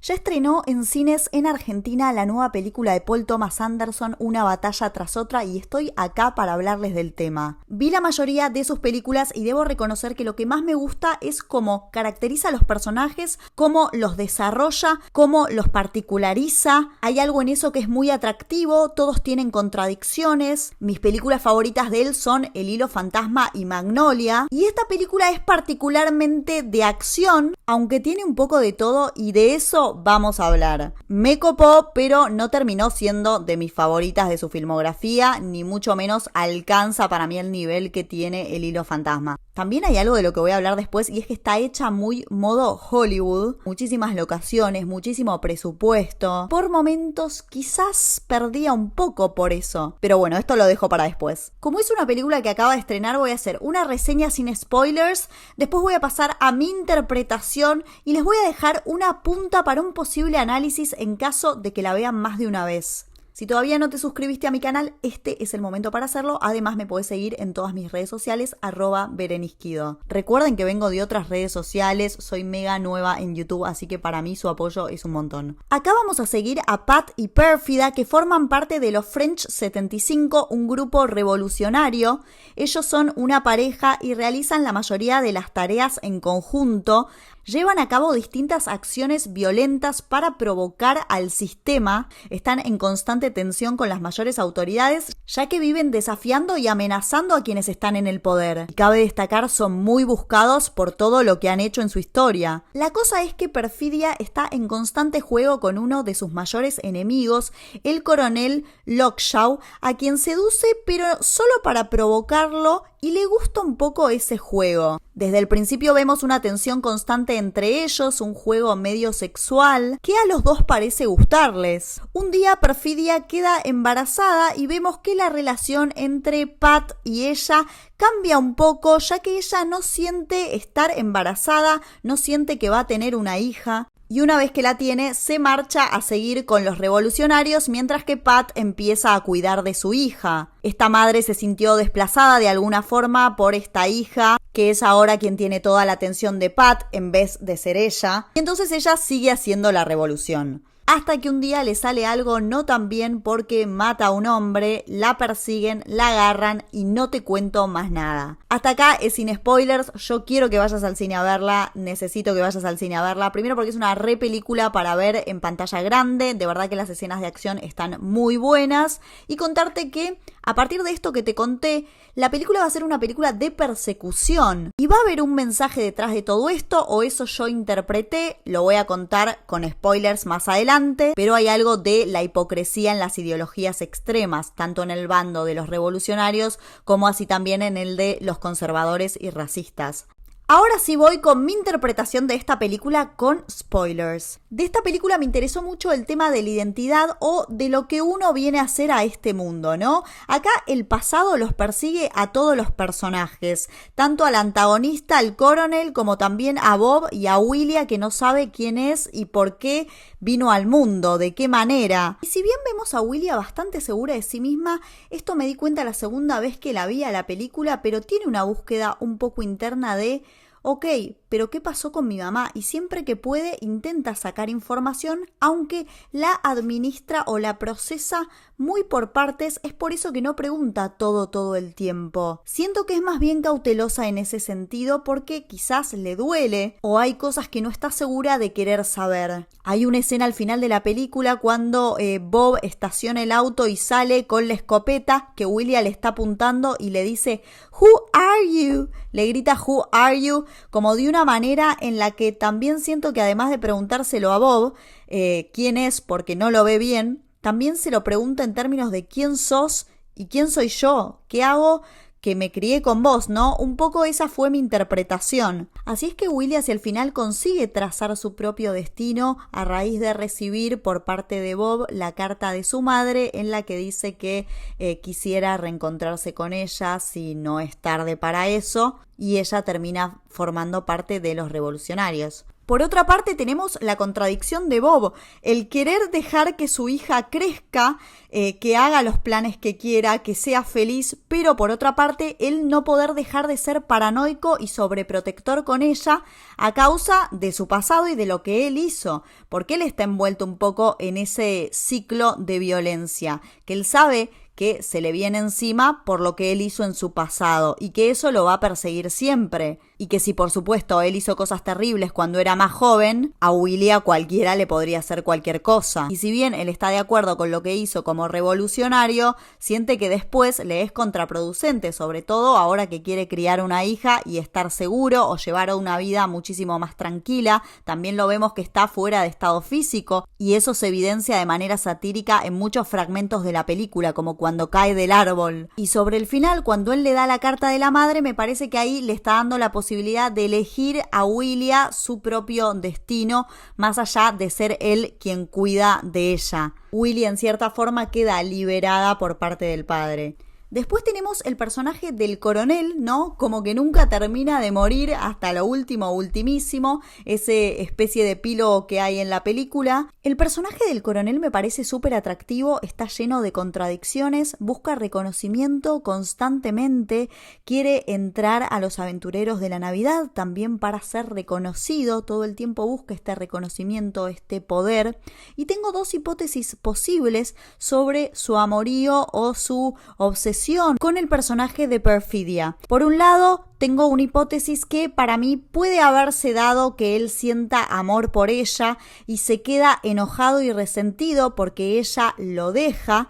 Ya estrenó en cines en Argentina la nueva película de Paul Thomas Anderson, Una batalla tras otra, y estoy acá para hablarles del tema. Vi la mayoría de sus películas y debo reconocer que lo que más me gusta es cómo caracteriza a los personajes, cómo los desarrolla, cómo los particulariza. Hay algo en eso que es muy atractivo, todos tienen contradicciones. Mis películas favoritas de él son El hilo fantasma y Magnolia, y esta película es particularmente de acción, aunque tiene un poco de todo, y de eso vamos a hablar. Me copó, pero no terminó siendo de mis favoritas de su filmografía, ni mucho menos alcanza para mí el nivel que tiene El hilo fantasma. También hay algo de lo que voy a hablar después, y es que está hecha muy modo Hollywood, muchísimas locaciones, muchísimo presupuesto. Por momentos quizás perdía un poco por eso, pero bueno, esto lo dejo para después. Como es una película que acaba de estrenar, voy a hacer una reseña sin spoilers, después voy a pasar a mi interpretación y les voy a dejar una punta para un posible análisis en caso de que la vean más de una vez. Si todavía no te suscribiste a mi canal, este es el momento para hacerlo. Además, me podés seguir en todas mis redes sociales, @Berenisquido. Recuerden que vengo de otras redes sociales, soy mega nueva en YouTube, así que para mí su apoyo es un montón. Acá vamos a seguir a Pat y Pérfida, que forman parte de los French 75, un grupo revolucionario. Ellos son una pareja y realizan la mayoría de las tareas en conjunto. Llevan a cabo distintas acciones violentas para provocar al sistema, están en constante tensión con las mayores autoridades, ya que viven desafiando y amenazando a quienes están en el poder. Y cabe destacar, son muy buscados por todo lo que han hecho en su historia. La cosa es que Perfidia está en constante juego con uno de sus mayores enemigos, el coronel Lockshaw, a quien seduce pero solo para provocarlo, y le gusta un poco ese juego. Desde el principio vemos una tensión constante entre ellos, un juego medio sexual, que a los dos parece gustarles. Un día Perfidia queda embarazada y vemos que la relación entre Pat y ella cambia un poco, ya que ella no siente estar embarazada, no siente que va a tener una hija. Y una vez que la tiene, se marcha a seguir con los revolucionarios, mientras que Pat empieza a cuidar de su hija. Esta madre se sintió desplazada de alguna forma por esta hija, que es ahora quien tiene toda la atención de Pat en vez de ser ella. Y entonces ella sigue haciendo la revolución. Hasta que un día le sale algo no tan bien porque mata a un hombre, la persiguen, la agarran y no te cuento más nada. Hasta acá es sin spoilers, yo quiero que vayas al cine a verla, necesito que vayas al cine a verla. Primero porque es una re película para ver en pantalla grande, de verdad que las escenas de acción están muy buenas. Y contarte que a partir de esto que te conté, la película va a ser una película de persecución. ¿Y va a haber un mensaje detrás de todo esto o eso yo interpreté? Lo voy a contar con spoilers más adelante, pero hay algo de la hipocresía en las ideologías extremas, tanto en el bando de los revolucionarios como así también en el de los conservadores y racistas. Ahora sí voy con mi interpretación de esta película con spoilers. De esta película me interesó mucho el tema de la identidad o de lo que uno viene a hacer a este mundo, ¿no? Acá el pasado los persigue a todos los personajes, tanto al antagonista, al coronel, como también a Bob y a Willia, que no sabe quién es y por qué vino al mundo, de qué manera. Y si bien vemos a Willia bastante segura de sí misma, esto me di cuenta la segunda vez que la vi a la película, pero tiene una búsqueda un poco interna de ok, pero ¿qué pasó con mi mamá? Y siempre que puede intenta sacar información, aunque la administra o la procesa muy por partes, es por eso que no pregunta todo el tiempo. Siento que es más bien cautelosa en ese sentido porque quizás le duele o hay cosas que no está segura de querer saber. Hay una escena al final de la película cuando Bob estaciona el auto y sale con la escopeta que William le está apuntando y le dice "Who are you?". Le grita "Who are you?", como de una manera en la que también siento que además de preguntárselo a Bob, quién es porque no lo ve bien, también se lo pregunta en términos de quién sos y quién soy yo, qué hago que me crié con vos, ¿no? Un poco esa fue mi interpretación. Así es que Willy hacia el final consigue trazar su propio destino a raíz de recibir por parte de Bob la carta de su madre en la que dice que quisiera reencontrarse con ella si no es tarde para eso, y ella termina formando parte de los revolucionarios. Por otra parte tenemos la contradicción de Bob, el querer dejar que su hija crezca, que haga los planes que quiera, que sea feliz, pero por otra parte él no poder dejar de ser paranoico y sobreprotector con ella a causa de su pasado y de lo que él hizo, porque él está envuelto un poco en ese ciclo de violencia, que él sabe que se le viene encima por lo que él hizo en su pasado y que eso lo va a perseguir siempre. Y que si por supuesto él hizo cosas terribles cuando era más joven, a Willy a cualquiera le podría hacer cualquier cosa. Y si bien él está de acuerdo con lo que hizo como revolucionario, siente que después le es contraproducente, sobre todo ahora que quiere criar una hija y estar seguro o llevar una vida muchísimo más tranquila. También lo vemos que está fuera de estado físico y eso se evidencia de manera satírica en muchos fragmentos de la película, como cuando cae del árbol. Y sobre el final, cuando él le da la carta de la madre, me parece que ahí le está dando la posibilidad de elegir a Willia su propio destino, más allá de ser él quien cuida de ella. Willy en cierta forma queda liberada por parte del padre. Después tenemos el personaje del coronel, ¿no? Como que nunca termina de morir hasta lo último, ultimísimo, ese especie de epílogo que hay en la película. El personaje del coronel me parece súper atractivo, está lleno de contradicciones, busca reconocimiento constantemente, quiere entrar a los aventureros de la Navidad también para ser reconocido, todo el tiempo busca este reconocimiento, este poder. Y tengo dos hipótesis posibles sobre su amorío o su obsesión con el personaje de Perfidia. Por un lado, tengo una hipótesis que para mí puede haberse dado que él sienta amor por ella y se queda enojado y resentido porque ella lo deja,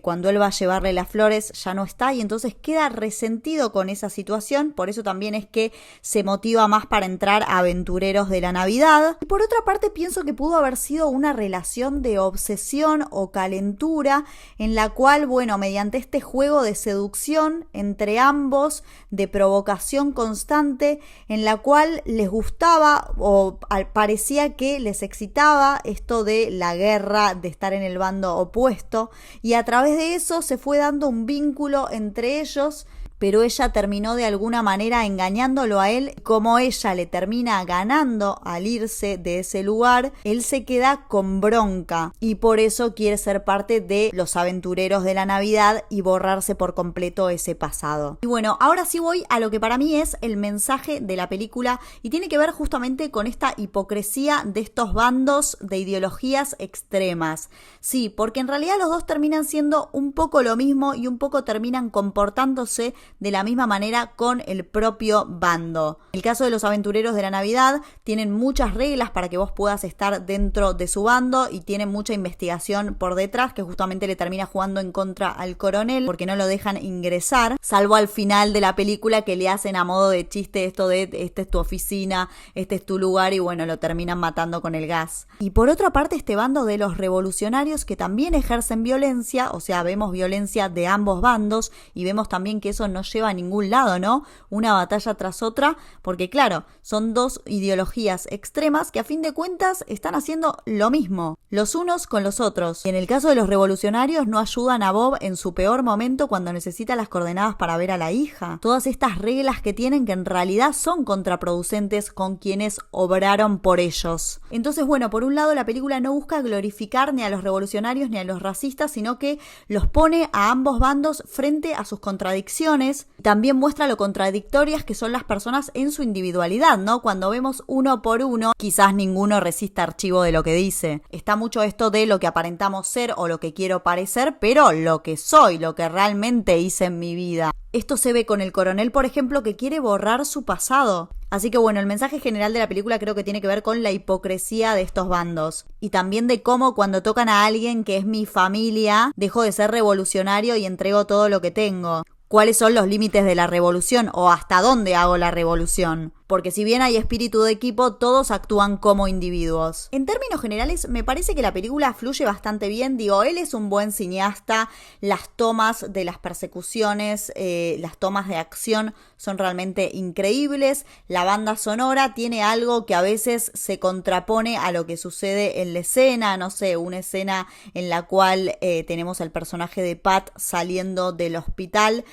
cuando él va a llevarle las flores ya no está y entonces queda resentido con esa situación, por eso también es que se motiva más para entrar a aventureros de la Navidad. Y por otra parte pienso que pudo haber sido una relación de obsesión o calentura en la cual, bueno, mediante este juego de seducción entre ambos, de provocación constante, en la cual les gustaba o parecía que les excitaba esto de la guerra, de estar en el bando opuesto, y a través de eso se fue dando un vínculo entre ellos, pero ella terminó de alguna manera engañándolo a él. Como ella le termina ganando al irse de ese lugar, él se queda con bronca y por eso quiere ser parte de los aventureros de la Navidad y borrarse por completo ese pasado. Y bueno, ahora sí voy a lo que para mí es el mensaje de la película y tiene que ver justamente con esta hipocresía de estos bandos de ideologías extremas. Sí, porque en realidad los dos terminan siendo un poco lo mismo y un poco terminan comportándose de la misma manera con el propio bando. En el caso de los aventureros de la Navidad, tienen muchas reglas para que vos puedas estar dentro de su bando y tienen mucha investigación por detrás que justamente le termina jugando en contra al coronel porque no lo dejan ingresar, salvo al final de la película que le hacen a modo de chiste esto de esta es tu oficina, este es tu lugar y bueno, lo terminan matando con el gas. Y por otra parte este bando de los revolucionarios que también ejercen violencia, o sea, vemos violencia de ambos bandos y vemos también que eso no lleva a ningún lado, ¿no? Una batalla tras otra, porque claro, son dos ideologías extremas que a fin de cuentas están haciendo lo mismo, los unos con los otros. Y en el caso de los revolucionarios no ayudan a Bob en su peor momento cuando necesita las coordenadas para ver a la hija. Todas estas reglas que tienen que en realidad son contraproducentes con quienes obraron por ellos. Entonces, bueno, por un lado la película no busca glorificar ni a los revolucionarios ni a los racistas, sino que los pone a ambos bandos frente a sus contradicciones. También muestra lo contradictorias que son las personas en su individualidad, ¿no? Cuando vemos uno por uno, quizás ninguno resista archivo de lo que dice. Está mucho esto de lo que aparentamos ser o lo que quiero parecer, pero lo que soy, lo que realmente hice en mi vida. Esto se ve con el coronel, por ejemplo, que quiere borrar su pasado. Así que bueno, el mensaje general de la película creo que tiene que ver con la hipocresía de estos bandos. Y también de cómo cuando tocan a alguien que es mi familia, dejo de ser revolucionario y entrego todo lo que tengo. ¿Cuáles son los límites de la revolución o hasta dónde hago la revolución? Porque si bien hay espíritu de equipo, todos actúan como individuos. En términos generales, me parece que la película fluye bastante bien. Digo, él es un buen cineasta, las tomas de las persecuciones, las tomas de acción son realmente increíbles. La banda sonora tiene algo que a veces se contrapone a lo que sucede en la escena. No sé, una escena en la cual tenemos al personaje de Pat saliendo del hospital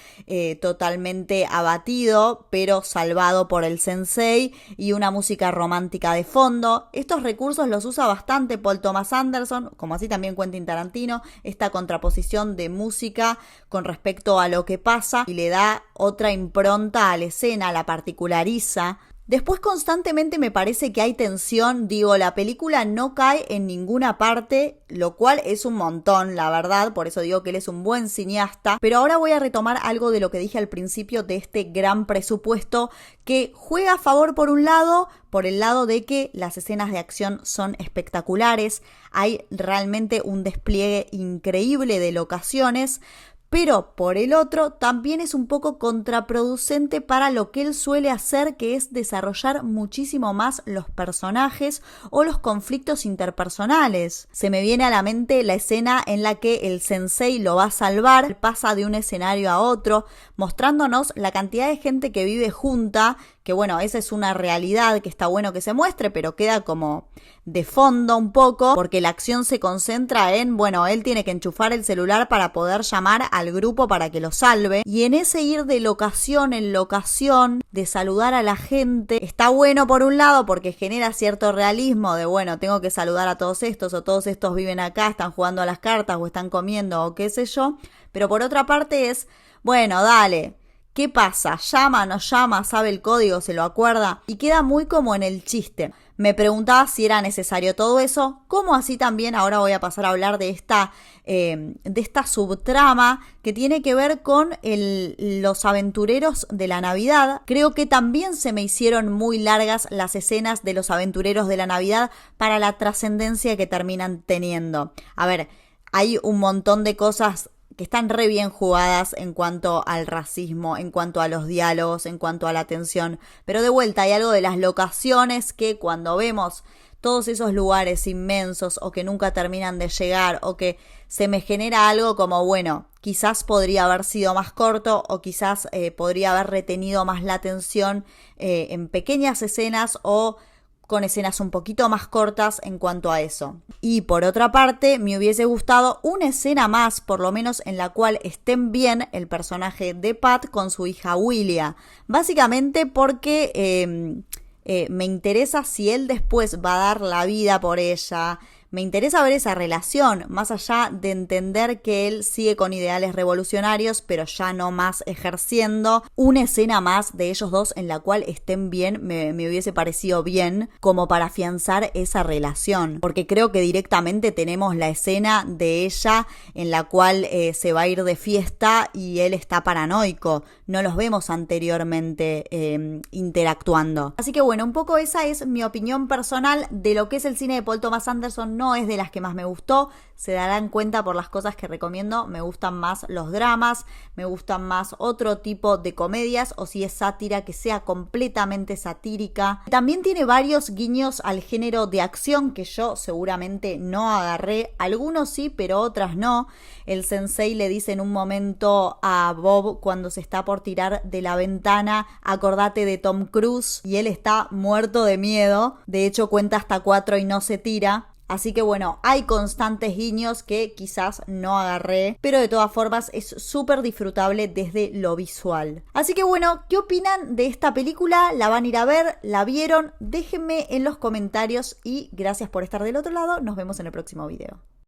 totalmente abatido, pero salvado por el sensei sensei y una música romántica de fondo. Estos recursos los usa bastante Paul Thomas Anderson, como así también Quentin Tarantino, esta contraposición de música con respecto a lo que pasa y le da otra impronta a la escena, la particulariza. Después constantemente me parece que hay tensión, la película no cae en ninguna parte, lo cual es un montón, la verdad, por eso digo que él es un buen cineasta, pero ahora voy a retomar algo de lo que dije al principio de este gran presupuesto que juega a favor por un lado, por el lado de que las escenas de acción son espectaculares, hay realmente un despliegue increíble de locaciones, pero por el otro también es un poco contraproducente para lo que él suele hacer, que es desarrollar muchísimo más los personajes o los conflictos interpersonales. Se me viene a la mente la escena en la que el sensei lo va a salvar, pasa de un escenario a otro, mostrándonos la cantidad de gente que vive junta, que bueno, esa es una realidad que está bueno que se muestre, pero queda como de fondo un poco, porque la acción se concentra en, bueno, él tiene que enchufar el celular para poder llamar al grupo para que lo salve, y en ese ir de locación en locación, de saludar a la gente, está bueno por un lado porque genera cierto realismo de, bueno, tengo que saludar a todos estos, o todos estos viven acá, están jugando a las cartas, o están comiendo, o qué sé yo, pero por otra parte es, bueno, dale, ¿qué pasa? ¿Llama, no llama? ¿Sabe el código? ¿Se lo acuerda? Y queda muy como en el chiste. Me preguntaba si era necesario todo eso, como así también ahora voy a pasar a hablar de esta subtrama que tiene que ver con los aventureros de la Navidad. Creo que también se me hicieron muy largas las escenas de los aventureros de la Navidad para la trascendencia que terminan teniendo. A ver, hay un montón de cosas que están re bien jugadas en cuanto al racismo, en cuanto a los diálogos, en cuanto a la tensión. Pero de vuelta hay algo de las locaciones que cuando vemos todos esos lugares inmensos o que nunca terminan de llegar o que se me genera algo como, bueno, quizás podría haber sido más corto o quizás podría haber retenido más la atención en pequeñas escenas o con escenas un poquito más cortas en cuanto a eso. Y por otra parte, me hubiese gustado una escena más, por lo menos en la cual estén bien el personaje de Pat con su hija Willia. Básicamente porque me interesa si él después va a dar la vida por ella. Me interesa ver esa relación, más allá de entender que él sigue con ideales revolucionarios, pero ya no más ejerciendo. Una escena más de ellos dos en la cual estén bien me hubiese parecido bien como para afianzar esa relación. Porque creo que directamente tenemos la escena de ella en la cual se va a ir de fiesta y él está paranoico. No los vemos anteriormente interactuando. Así que bueno, un poco esa es mi opinión personal de lo que es el cine de Paul Thomas Anderson. No es de las que más me gustó, se darán cuenta por las cosas que recomiendo, me gustan más los dramas, me gustan más otro tipo de comedias, o si es sátira, que sea completamente satírica. También tiene varios guiños al género de acción que yo seguramente no agarré, algunos sí, pero otras no. El sensei le dice en un momento a Bob cuando se está por tirar de la ventana, acordate de Tom Cruise, y él está muerto de miedo, de hecho cuenta hasta 4 y no se tira. Así que bueno, hay constantes guiños que quizás no agarré, pero de todas formas es súper disfrutable desde lo visual. Así que bueno, ¿qué opinan de esta película? ¿La van a ir a ver? ¿La vieron? Déjenme en los comentarios y gracias por estar del otro lado. Nos vemos en el próximo video.